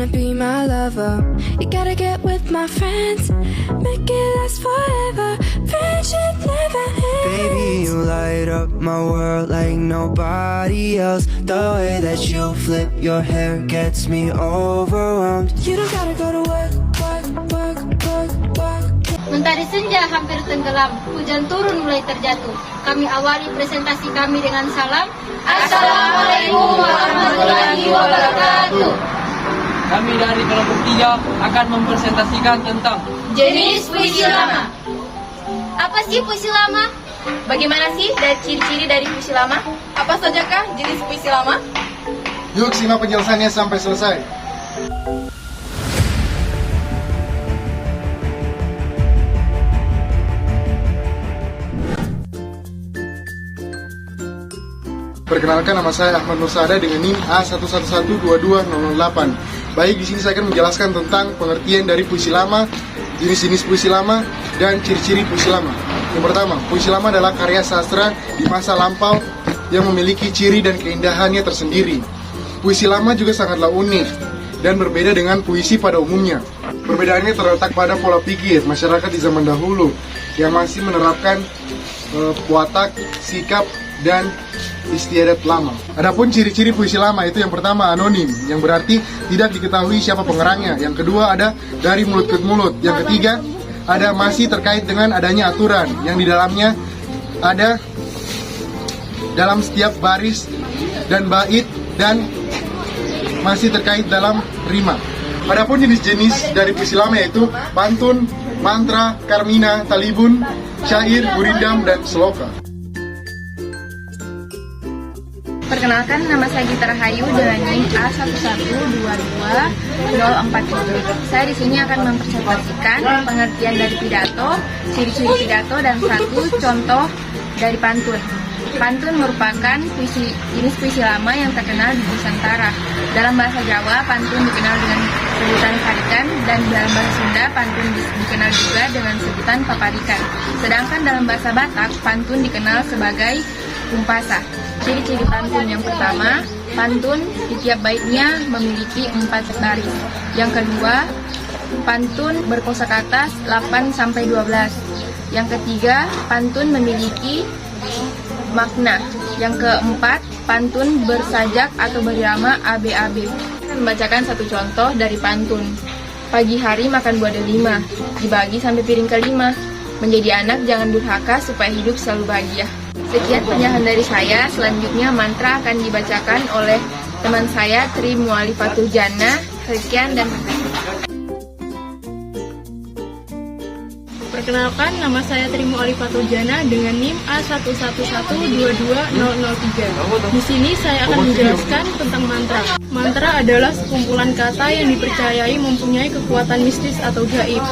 wanna be my lover. You gotta get with my friends, make it last forever. Friendship never ends. Baby, you light up my world like nobody else. The way that you flip your hair gets me overwhelmed. You don't gotta go to work, work, work, work, work. Mentari senja hampir tenggelam, hujan turun mulai terjatuh. Kami awali presentasi kami dengan salam. Assalamualaikum warahmatullahi wabarakatuh. Kami dari kelompok 3 akan mempresentasikan tentang jenis puisi lama. Apa sih puisi lama? Bagaimana sih dari ciri-ciri dari puisi lama? Apa sajakah jenis puisi lama? Yuk simak penjelasannya sampai selesai. Perkenalkan, nama saya Ahmad Nursada dengan NIM A1112208. Baik, di sini saya akan menjelaskan tentang pengertian dari puisi lama, jenis-jenis puisi lama, dan ciri-ciri puisi lama. Yang pertama, puisi lama adalah karya sastra di masa lampau yang memiliki ciri dan keindahannya tersendiri. Puisi lama juga sangatlah unik dan berbeda dengan puisi pada umumnya. Perbedaannya terletak pada pola pikir masyarakat di zaman dahulu yang masih menerapkan watak, sikap, dan istiadat lama. Adapun ciri-ciri puisi lama itu yang pertama anonim, yang berarti tidak diketahui siapa pengerangnya. Yang kedua ada dari mulut ke mulut. Yang ketiga ada masih terkait dengan adanya aturan yang di dalamnya ada dalam setiap baris dan bait dan masih terkait dalam rima. Adapun jenis-jenis dari puisi lama yaitu pantun, mantra, karmina, talibun, syair, gurindam, dan seloka. Perkenalkan, nama saya Gita Rahayu dengan NIM A1122047. Saya di sini akan mempresentasikan pengertian dari pidato, ciri-ciri pidato, dan satu contoh dari pantun. Pantun merupakan jenis puisi lama yang terkenal di Nusantara. Dalam bahasa Jawa, pantun dikenal dengan sebutan karikan, dan dalam bahasa Sunda, pantun dikenal juga dengan sebutan paparikan. Sedangkan dalam bahasa Batak, pantun dikenal sebagai umpasa. Ciri-ciri pantun yang pertama, pantun di tiap baitnya memiliki 4 baris. Yang kedua, pantun berkosakata 8-12. Yang ketiga, pantun memiliki makna. Yang keempat, pantun bersajak atau berirama ABAB. Saya membacakan satu contoh dari pantun. Pagi hari makan buah delima, dibagi sampai piring kelima. Menjadi anak jangan durhaka supaya hidup selalu bahagia. Sekian penjelasan dari saya. Selanjutnya mantra akan dibacakan oleh teman saya Tri Mualifatul Jannah. Sekian dan perkenalkan, nama saya Tri Mualifatul Jannah dengan NIM A111220003. Di sini saya akan menjelaskan tentang mantra. Mantra adalah sekumpulan kata yang dipercayai mempunyai kekuatan mistis atau gaib.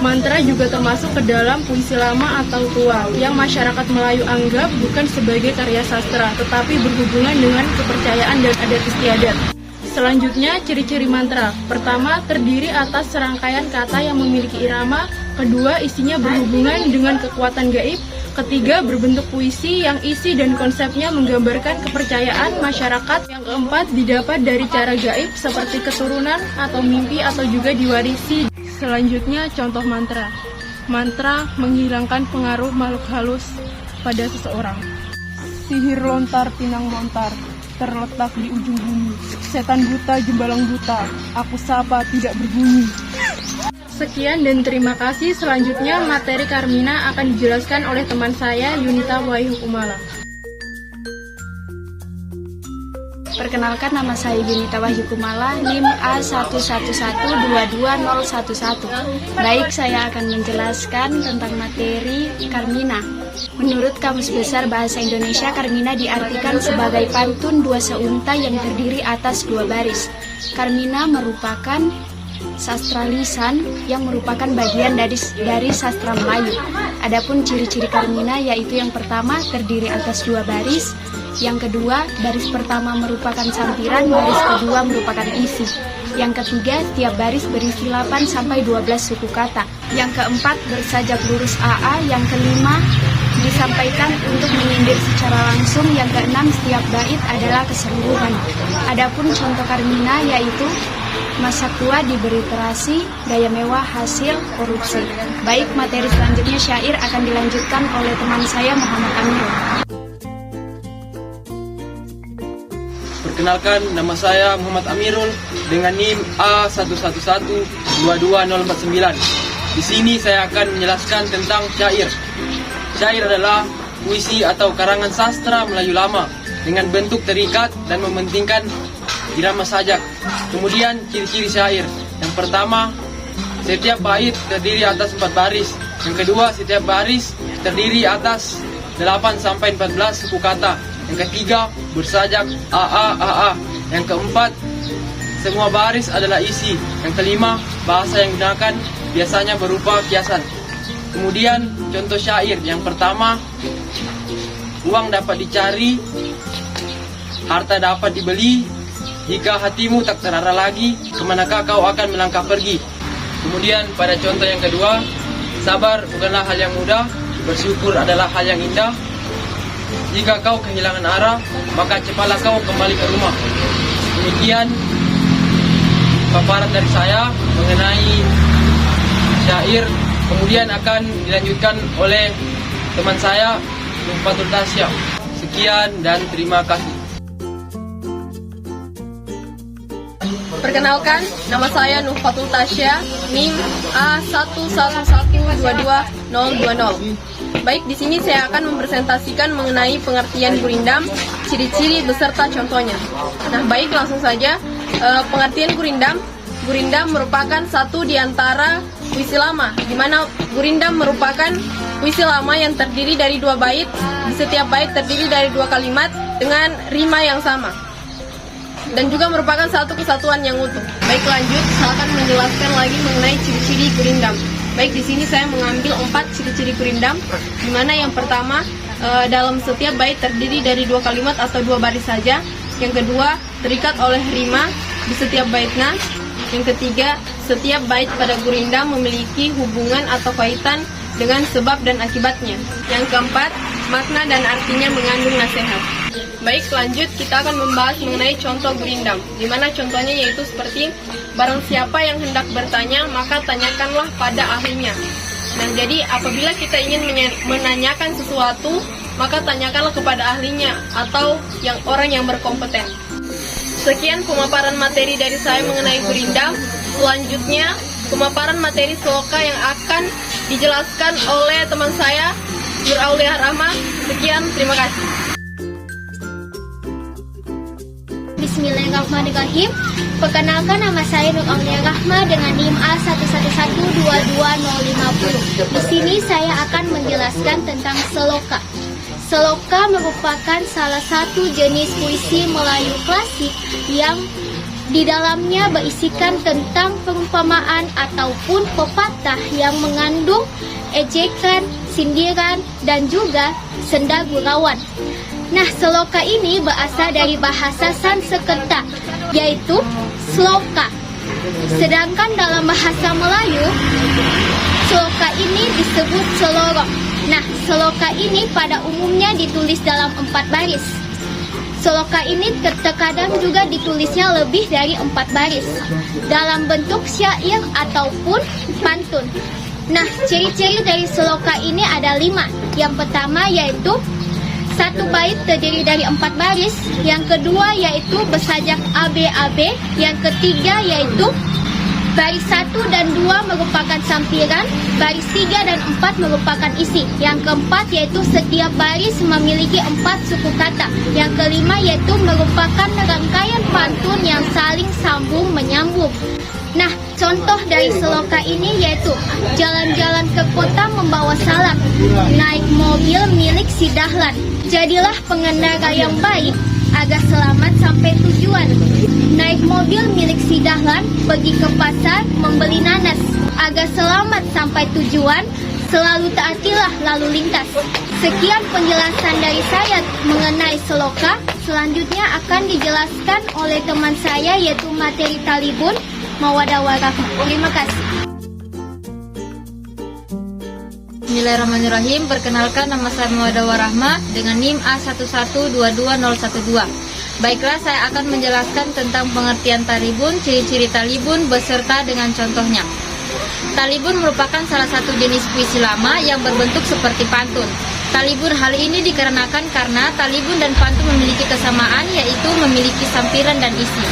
Mantra juga termasuk ke dalam puisi lama atau tua yang masyarakat Melayu anggap bukan sebagai karya sastra, tetapi berhubungan dengan kepercayaan dan adat istiadat. Selanjutnya, ciri-ciri mantra. Pertama, terdiri atas serangkaian kata yang memiliki irama. Kedua, isinya berhubungan dengan kekuatan gaib. Ketiga, berbentuk puisi yang isi dan konsepnya menggambarkan kepercayaan masyarakat. Yang keempat, didapat dari cara gaib seperti keturunan atau mimpi atau juga diwarisi. Selanjutnya, contoh mantra. Mantra menghilangkan pengaruh makhluk halus pada seseorang. Sihir lontar pinang lontar, terletak di ujung bumi. Setan buta jembalang buta, aku sapa tidak berbunyi. Sekian dan terima kasih. Selanjutnya materi Karmina akan dijelaskan oleh teman saya Yunita Wahyu Kumala. Perkenalkan, nama saya Yunita Wahyu Kumala, NIM A111220011. Baik, saya akan menjelaskan tentang materi Karmina. Menurut Kamus Besar Bahasa Indonesia, Karmina diartikan sebagai pantun dua seunta yang terdiri atas 2 baris. Karmina merupakan sastra lisan yang merupakan bagian dari sastra Melayu. Adapun ciri-ciri Karmina yaitu yang pertama terdiri atas 2 baris, yang kedua baris pertama merupakan sampiran, baris kedua merupakan isi. Yang ketiga, tiap baris berisi 8-12 suku kata. Yang keempat, bersajak lurus AA. Yang kelima, disampaikan untuk menyindir secara langsung. Yang keenam, setiap bait adalah keseluruhan. Adapun contoh Karmina yaitu masa tua diberi terasi, gaya mewah hasil korupsi. Baik, materi selanjutnya syair akan dilanjutkan oleh teman saya Muhammad Amirul. Perkenalkan, nama saya Muhammad Amirul dengan NIM A11122049. Di sini saya akan menjelaskan tentang syair. Syair adalah puisi atau karangan sastra Melayu lama dengan bentuk terikat dan mementingkan irama sajak. Kemudian ciri-ciri syair. Yang pertama, setiap bait terdiri atas 4 baris. Yang kedua, setiap baris terdiri atas 8 sampai 14 suku kata. Yang ketiga, bersajak AA. Yang keempat, semua baris adalah isi. Yang kelima, bahasa yang digunakan biasanya berupa kiasan. Kemudian contoh syair. Yang pertama, uang dapat dicari, harta dapat dibeli. Jika hatimu tak terarah lagi, kemanakah kau akan melangkah pergi? Kemudian pada contoh yang kedua, sabar bukanlah hal yang mudah, bersyukur adalah hal yang indah. Jika kau kehilangan arah, maka cepatlah kau kembali ke rumah. Demikian paparan dari saya mengenai syair. Kemudian akan dilanjutkan oleh teman saya, Nufatul Tasya. Sekian dan terima kasih. Perkenalkan, nama saya Nufatul Tasya, NIM A11122020. Baik, di sini saya akan mempresentasikan mengenai pengertian gurindam, ciri-ciri beserta contohnya. Nah, baik, langsung saja. Pengertian gurindam. Gurindam merupakan satu di antara puisi lama, di mana gurindam merupakan puisi lama yang terdiri dari 2 bait. Di setiap bait terdiri dari 2 kalimat dengan rima yang sama, dan juga merupakan satu kesatuan yang utuh. Baik, lanjut, saya akan menjelaskan lagi mengenai ciri-ciri gurindam. Baik, di sini saya mengambil 4 ciri-ciri gurindam, di mana yang pertama, dalam setiap bait terdiri dari 2 kalimat atau 2 baris saja. Yang kedua, terikat oleh rima di setiap baitnya. Yang ketiga, setiap bait pada gurindam memiliki hubungan atau kaitan dengan sebab dan akibatnya. Yang keempat, makna dan artinya mengandung nasihat. Baik, lanjut, kita akan membahas mengenai contoh gurindam, di mana contohnya yaitu seperti barang siapa yang hendak bertanya, maka tanyakanlah pada ahlinya. Nah, jadi apabila kita ingin menanyakan sesuatu, maka tanyakanlah kepada ahlinya atau orang yang berkompeten. Sekian pemaparan materi dari saya mengenai gurindam. Selanjutnya, pemaparan materi sloka yang akan dijelaskan oleh teman saya, Nur Aulia Rahma. Sekian, terima kasih. Bismillahirrahmanirrahim. Perkenalkan, nama saya Nur Aulia Rahma dengan NIM A11122050. Di sini saya akan menjelaskan tentang seloka. Seloka merupakan salah satu jenis puisi Melayu klasik yang di dalamnya berisikan tentang perumpamaan ataupun pepatah yang mengandung ejekan, sindiran, dan juga senda gurauan. Nah, seloka ini berasal dari bahasa Sanskerta, yaitu sloka. Sedangkan dalam bahasa Melayu, seloka ini disebut selorok. Nah, seloka ini pada umumnya ditulis dalam 4 baris. Seloka ini terkadang juga ditulisnya lebih dari 4 baris dalam bentuk syair ataupun pantun. Nah, ciri-ciri dari seloka ini ada 5. Yang pertama yaitu 1 bait terdiri dari 4 baris. Yang kedua yaitu bersajak AB-AB. Yang ketiga yaitu baris 1 dan 2 merupakan sampiran, baris 3 dan 4 merupakan isi. Yang keempat yaitu setiap baris memiliki 4 suku kata. Yang kelima yaitu merupakan rangkaian pantun yang saling sambung menyambung. Nah, contoh dari seloka ini yaitu jalan-jalan ke kota membawa salam, naik mobil milik si Dahlan, jadilah pengendara yang baik agar selamat sampai tujuan. Naik mobil milik si Dahlan, pergi ke pasar membeli nanas, agar selamat sampai tujuan, selalu taatilah lalu lintas. Sekian penjelasan dari saya mengenai seloka. Selanjutnya akan dijelaskan oleh teman saya yaitu materi Talibun Mawadah Warahmah. Terima kasih. Bismillahirrahmanirrahim. Perkenalkan, nama saya Mawadah Warahmah dengan NIM A11222012. Baiklah, saya akan menjelaskan tentang pengertian talibun, ciri-ciri talibun beserta dengan contohnya. Talibun merupakan salah satu jenis puisi lama yang berbentuk seperti pantun. Talibun hal ini dikarenakan karena talibun dan pantun memiliki kesamaan, yaitu memiliki sampiran dan isi.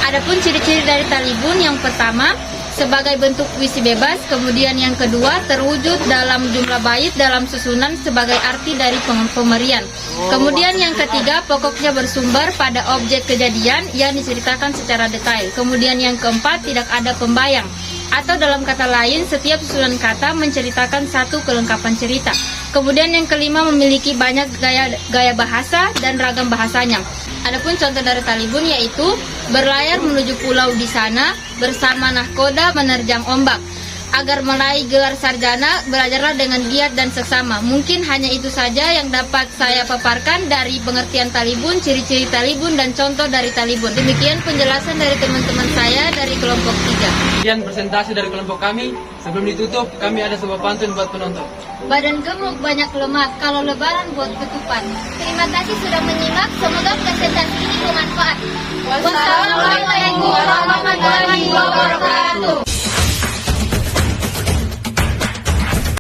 Adapun ciri-ciri dari talibun, yang pertama sebagai bentuk puisi bebas, kemudian yang kedua terwujud dalam jumlah bait dalam susunan sebagai arti dari pemberian. Kemudian yang ketiga pokoknya bersumber pada objek kejadian yang diceritakan secara detail. Kemudian yang keempat tidak ada pembayang. Atau dalam kata lain, setiap susunan kata menceritakan satu kelengkapan cerita. Kemudian yang kelima memiliki banyak gaya bahasa dan ragam bahasanya. Adapun contoh dari talibun yaitu berlayar menuju pulau di sana, bersama nahkoda menerjang ombak. Agar meraih gelar sarjana, belajarlah dengan giat dan seksama. Mungkin hanya itu saja yang dapat saya paparkan dari pengertian talibun, ciri-ciri talibun, dan contoh dari talibun. Demikian penjelasan dari teman-teman saya dari kelompok 3. Sekian presentasi dari kelompok kami. Sebelum ditutup, kami ada sebuah pantun buat penonton. Badan gemuk banyak lemak, kalau lebaran buat ketupat. Terima kasih sudah menyimak, semoga presentasi ini bermanfaat. Wassalamualaikum warahmatullahi wabarakatuh.